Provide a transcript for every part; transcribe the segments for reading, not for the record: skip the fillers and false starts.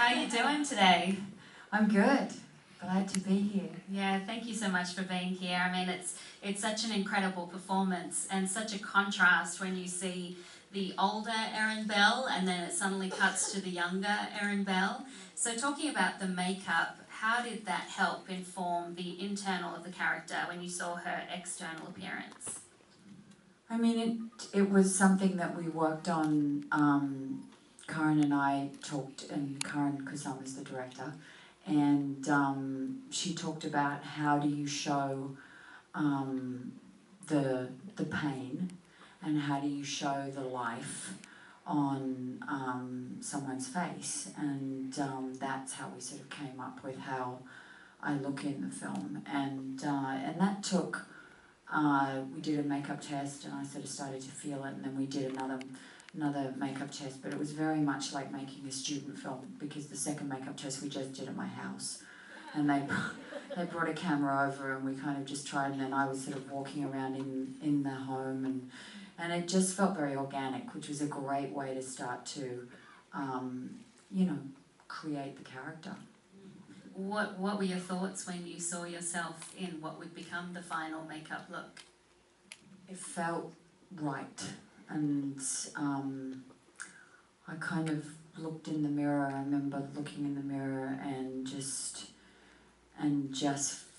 How are you doing today? I'm good. Glad to be here. Yeah, thank you so much for being here. I mean, it's such an incredible performance and such a contrast when you see the older Erin Bell and then it suddenly cuts to the younger Erin Bell. So talking about the makeup, how did that help inform the internal of the character when you saw her external appearance? I mean, it was something that we worked on. Karen and I talked, and Karen Kusama is the director, and she talked about how do you show the pain and how do you show the life on someone's face, and that's how we sort of came up with how I look in the film, and that took. We did a makeup test, and I sort of started to feel it, and then we did another makeup test, but it was very much like making a student film, because the second makeup test we just did at my house, and they brought a camera over, and we kind of just tried, and then I was sort of walking around in the home, and it just felt very organic, which was a great way to start to, create the character. What were your thoughts when you saw yourself in what would become the final makeup look? It felt right, and I kind of looked in the mirror. I remember looking in the mirror and just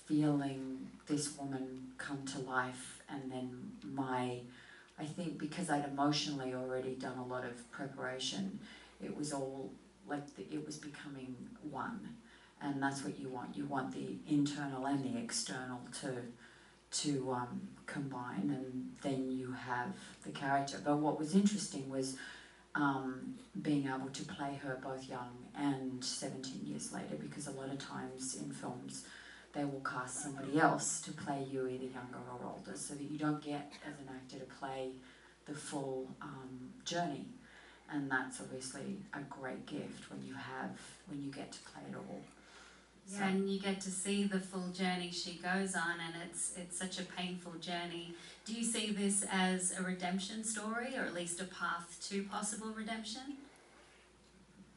feeling this woman come to life, and then I think because I'd emotionally already done a lot of preparation, it was all like it was becoming one. And that's what you want. You want the internal and the external to combine, and then you have the character. But what was interesting was being able to play her both young and 17 years later, because a lot of times in films they will cast somebody else to play you either younger or older, so that you don't get, as an actor, to play the full journey. And that's obviously a great gift when you get to play it all. Yeah, and you get to see the full journey she goes on, and it's such a painful journey. Do you see this as a redemption story, or at least a path to possible redemption?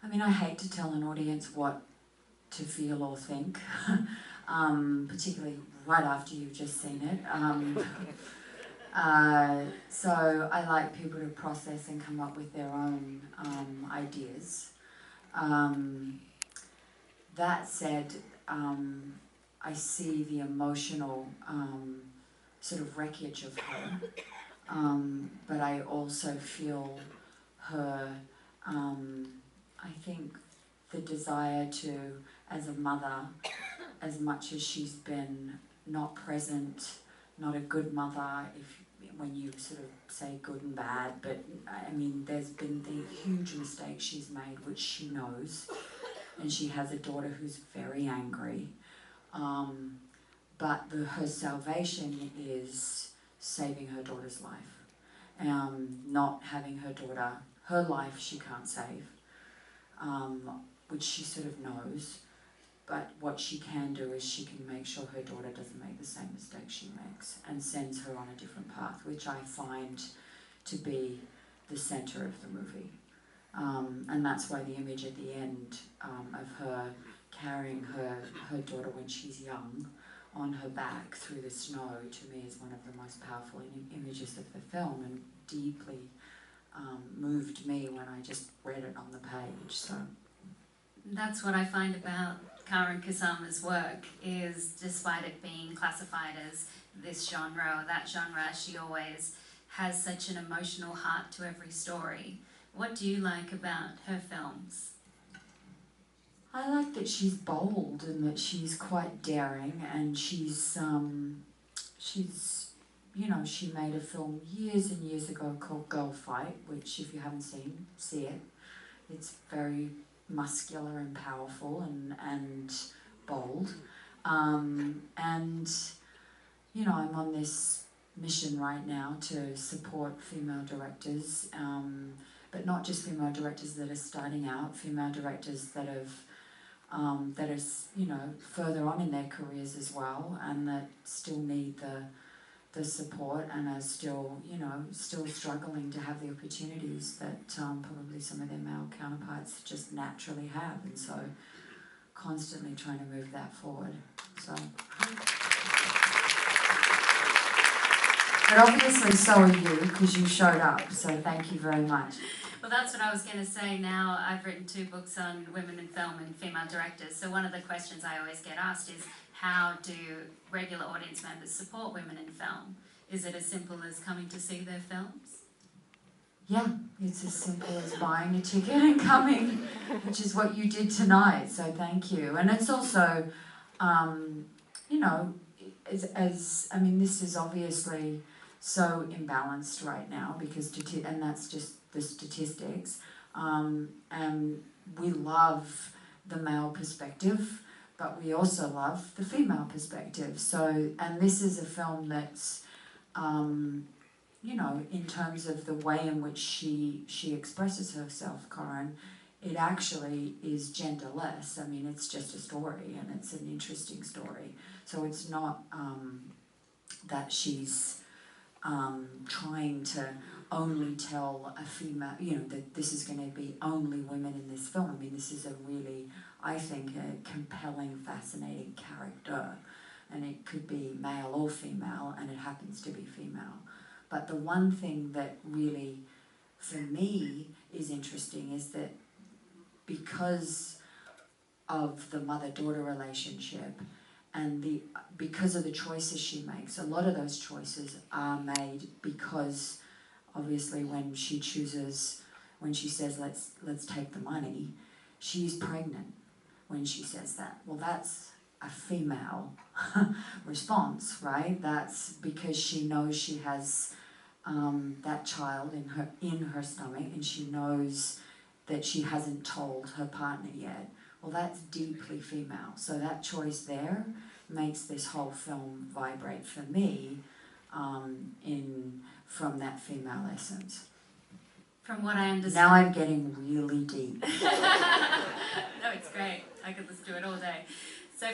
I mean, I hate to tell an audience what to feel or think, particularly right after you've just seen it. So I like people to process and come up with their own ideas. That said, I see the emotional sort of wreckage of her, but I also feel her, I think, the desire to, as a mother, as much as she's been not present, not a good mother, when you sort of say good and bad, but I mean, there's been the huge mistakes she's made, which she knows, and she has a daughter who's very angry, but her salvation is saving her daughter's life, not having her life she can't save, which she sort of knows, but what she can do is she can make sure her daughter doesn't make the same mistakes she makes, and sends her on a different path, which I find to be the centre of the movie. And that's why the image at the end of her carrying her daughter when she's young on her back through the snow, to me, is one of the most powerful images of the film, and deeply moved me when I just read it on the page. So that's what I find about Karen Kusama's work, is despite it being classified as this genre or that genre, she always has such an emotional heart to every story. What do you like about her films? I like that she's bold and that she's quite daring, and she's she made a film years and years ago called Girl Fight, which if you haven't seen, see it. It's very muscular and powerful and bold. And I'm on this mission right now to support female directors, but not just female directors that are starting out, female directors that are further on in their careers as well, and that still need the support and are still, you know, still struggling to have the opportunities that probably some of their male counterparts just naturally have, and so constantly trying to move that forward. So, but obviously so are you, because you showed up, so thank you very much. Well, that's what I was going to say now. I've written 2 books on women in film and female directors, so one of the questions I always get asked is, how do regular audience members support women in film? Is it as simple as coming to see their films? Yeah, it's as simple as buying a ticket and coming, which is what you did tonight, so thank you. And it's also, you know, I mean, this is obviously so imbalanced right now, because, and that's just the statistics, and we love the male perspective, but we also love the female perspective. So, and this is a film that's, you know, in terms of the way in which she expresses herself, Corinne, it actually is genderless. I mean, it's just a story, and it's an interesting story. So it's not that she's trying to only tell a female, you know, that this is going to be only women in this film. I mean, this is a really, I think, a compelling, fascinating character. And it could be male or female, and it happens to be female. But the one thing that really, for me, is interesting is that because of the mother-daughter relationship and because of the choices she makes, a lot of those choices are made because obviously when she says let's take the money, she's pregnant when she says that. Well, that's a female response, right? That's because she knows she has that child in her stomach, and she knows that she hasn't told her partner yet. Well, that's deeply female. So that choice there makes this whole film vibrate for me from that female essence. From what I understand... Now I'm getting really deep. No, it's great. I could listen to it all day. So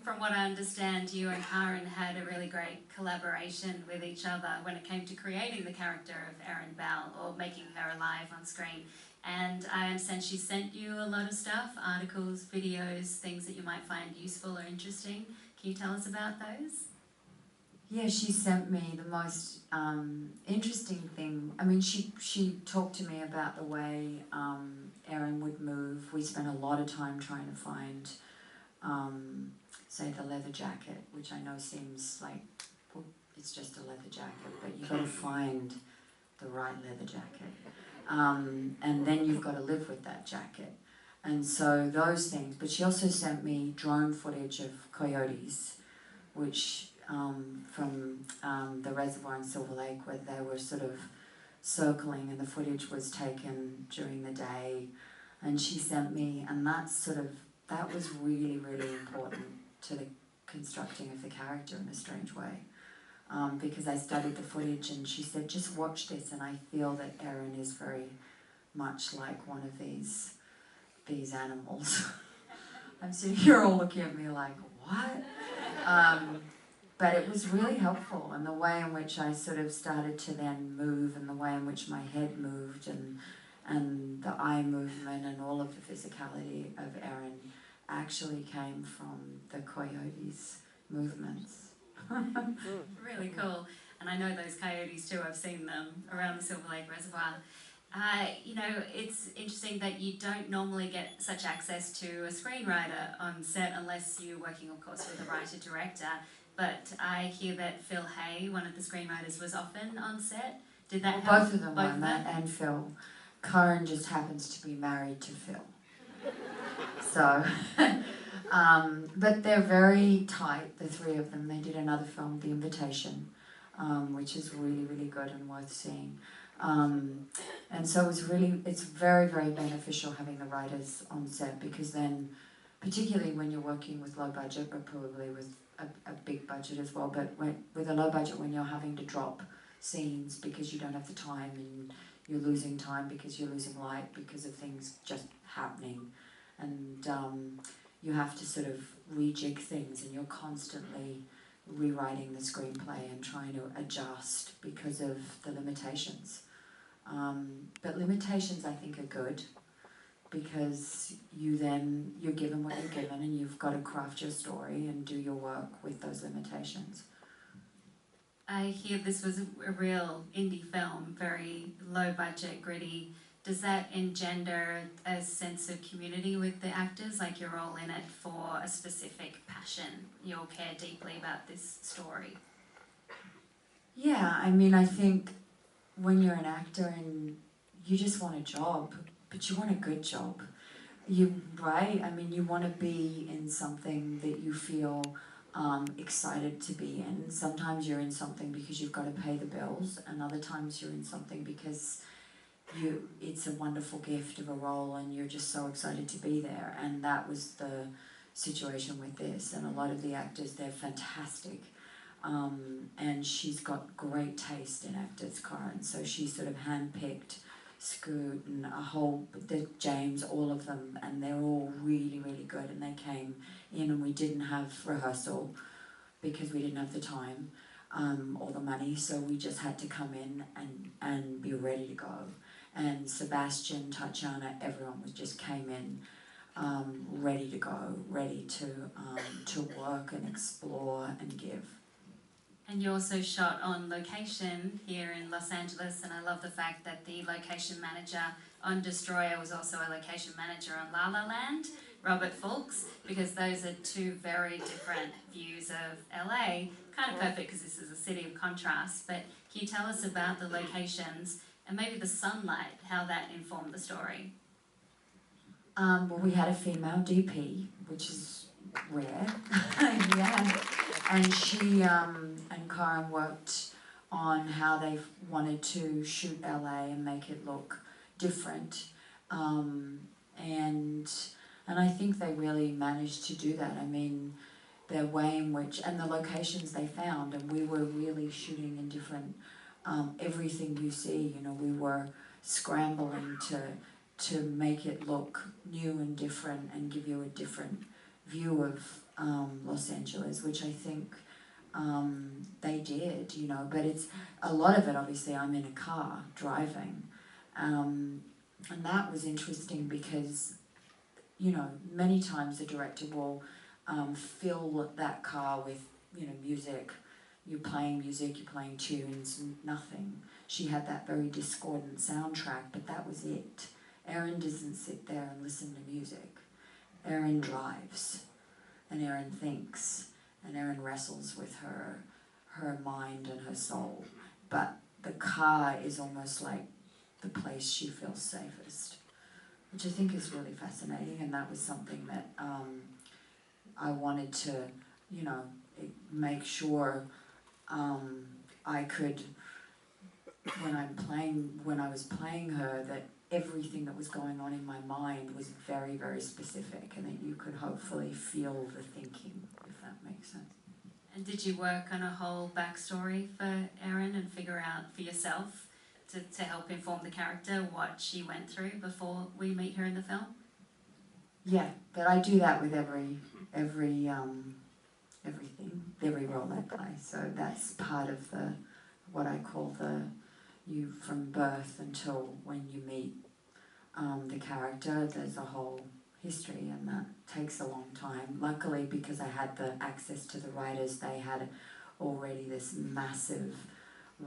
from what I understand, you and Karen had a really great collaboration with each other when it came to creating the character of Erin Bell, or making her alive on screen. And I understand she sent you a lot of stuff, articles, videos, things that you might find useful or interesting. Can you tell us about those? Yeah, she sent me the most interesting thing. I mean, she talked to me about the way Erin would move. We spent a lot of time trying to find, say, the leather jacket, which I know seems like, well, it's just a leather jacket, but you've got to find the right leather jacket. And then you've got to live with that jacket. And so those things. But she also sent me drone footage of coyotes, which from the reservoir in Silver Lake, where they were sort of circling, and the footage was taken during the day. And she sent me, and that was really, really important to the constructing of the character in a strange way. Because I studied the footage, and she said, just watch this, and I feel that Erin is very much like one of these animals. I'm sitting here all looking at me like, what? But it was really helpful, and the way in which I sort of started to then move, and the way in which my head moved, and the eye movement, and all of the physicality of Erin actually came from the coyotes' movements. Really cool. And I know those coyotes too. I've seen them around the Silver Lake Reservoir. You know, it's interesting that you don't normally get such access to a screenwriter on set unless you're working, of course, with a writer-director. But I hear that Phil Hay, one of the screenwriters, was often on set. Did that help? Both of them were, Matt and Phil. Karen just happens to be married to Phil. So, but they're very tight, the three of them. They did another film, The Invitation, which is really, really good and worth seeing. And so it's very, very beneficial having the writers on set, because then, particularly when you're working with low budget, but probably with a big budget as well, but with a low budget, when you're having to drop scenes because you don't have the time, and you're losing time because you're losing light because of things just happening, and you have to sort of rejig things, and you're constantly rewriting the screenplay and trying to adjust because of the limitations. But limitations, I think, are good, because you're given what you're given, and you've got to craft your story and do your work with those limitations. I hear this was a real indie film, very low budget, gritty. Does that engender a sense of community with the actors? Like you're all in it for a specific passion. You all care deeply about this story. Yeah, I mean, I think when you're an actor and you just want a job, but you want a good job. Right? I mean, you want to be in something that you feel excited to be in. Sometimes you're in something because you've got to pay the bills, and other times you're in something because it's a wonderful gift of a role and you're just so excited to be there. And that was the situation with this. And a lot of the actors, they're fantastic. And she's got great taste in actors, Karen. So she sort of handpicked Scoot and James, all of them, and they're all really, really good. And they came in, and we didn't have rehearsal because we didn't have the time or the money, so we just had to come in and be ready to go. And Sebastian, Tatiana, everyone just came in ready to go, ready to work and explore and give. And you also shot on location here in Los Angeles, and I love the fact that the location manager on Destroyer was also a location manager on La La Land, Robert Fulks, because those are two very different views of LA. Kind of perfect because this is a city of contrast, but can you tell us about the locations and maybe the sunlight, how that informed the story? Well, we had a female DP, which is rare. Yeah. And she and Karen worked on how they wanted to shoot LA and make it look different. And I think they really managed to do that. I mean, the way in which, and the locations they found, and we were really shooting in different, everything you see, we were scrambling to make it look new and different and give you a different view of Los Angeles, which I think they did, but it's a lot of it, obviously, I'm in a car driving. And that was interesting because, many times the director will fill that car with, music. You're playing music, you're playing tunes, nothing. She had that very discordant soundtrack, but that was it. Erin doesn't sit there and listen to music. Erin drives, and Erin thinks, and Erin wrestles with her mind and her soul. But the car is almost like the place she feels safest, which I think is really fascinating, and that was something that I wanted to, make sure I could, when I was playing her, that everything that was going on in my mind was very, very specific, and that you could hopefully feel the thinking, if that makes sense. And did you work on a whole backstory for Erin and figure out for yourself to help inform the character what she went through before we meet her in the film? Yeah, but I do that with every role I play. So that's part of what I call you from birth until when you meet the character. There's a whole history, and that takes a long time. Luckily, because I had the access to the writers, they had already this massive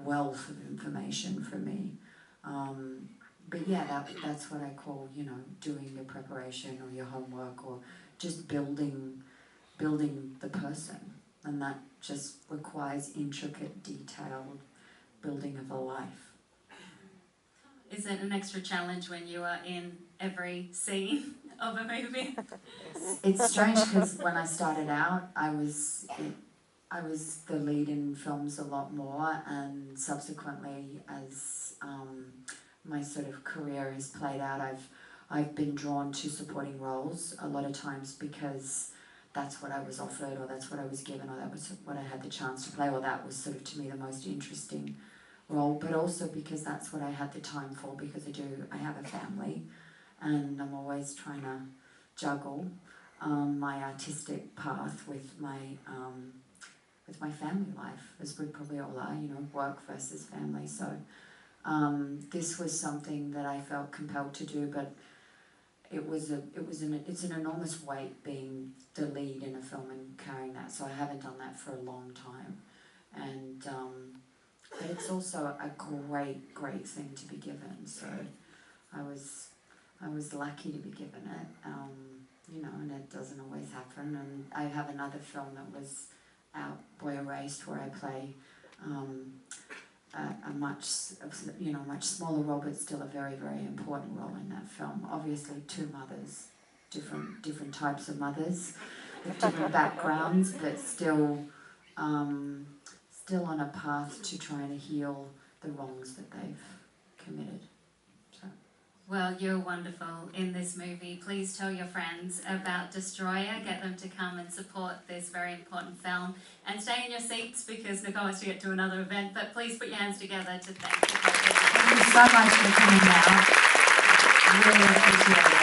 wealth of information for me. But yeah, that's what I call, doing your preparation or your homework, or just building the person. And that just requires intricate, detailed building of a life. Is it an extra challenge when you are in every scene of a movie? It's strange because when I started out, I was the lead in films a lot more, and subsequently, as my sort of career has played out, I've been drawn to supporting roles a lot of times because that's what I was offered, or that's what I was given, or that was what I had the chance to play, or that was sort of to me the most interesting role, but also because that's what I had the time for, because I have a family, and I'm always trying to juggle my artistic path with my with my family life, as we probably all are, you know, work versus family. So this was something that I felt compelled to do, but it's an enormous weight being the lead in a film and carrying that. So I haven't done that for a long time, and but it's also a great thing to be given. So I was lucky to be given it, you know, and it doesn't always happen. And I have another film that was out, Boy Erased, where I play a much smaller role, but still a very important role in that film. Obviously, two mothers, different types of mothers with different backgrounds, but still on a path to trying to heal the wrongs that they've committed. Well, you're wonderful in this movie. Please tell your friends about Destroyer. Get them to come and support this very important film. And stay in your seats because Nicole has to get to another event. But please put your hands together to thank Nicole Kidman. Thank you so much for coming out. Really appreciate it.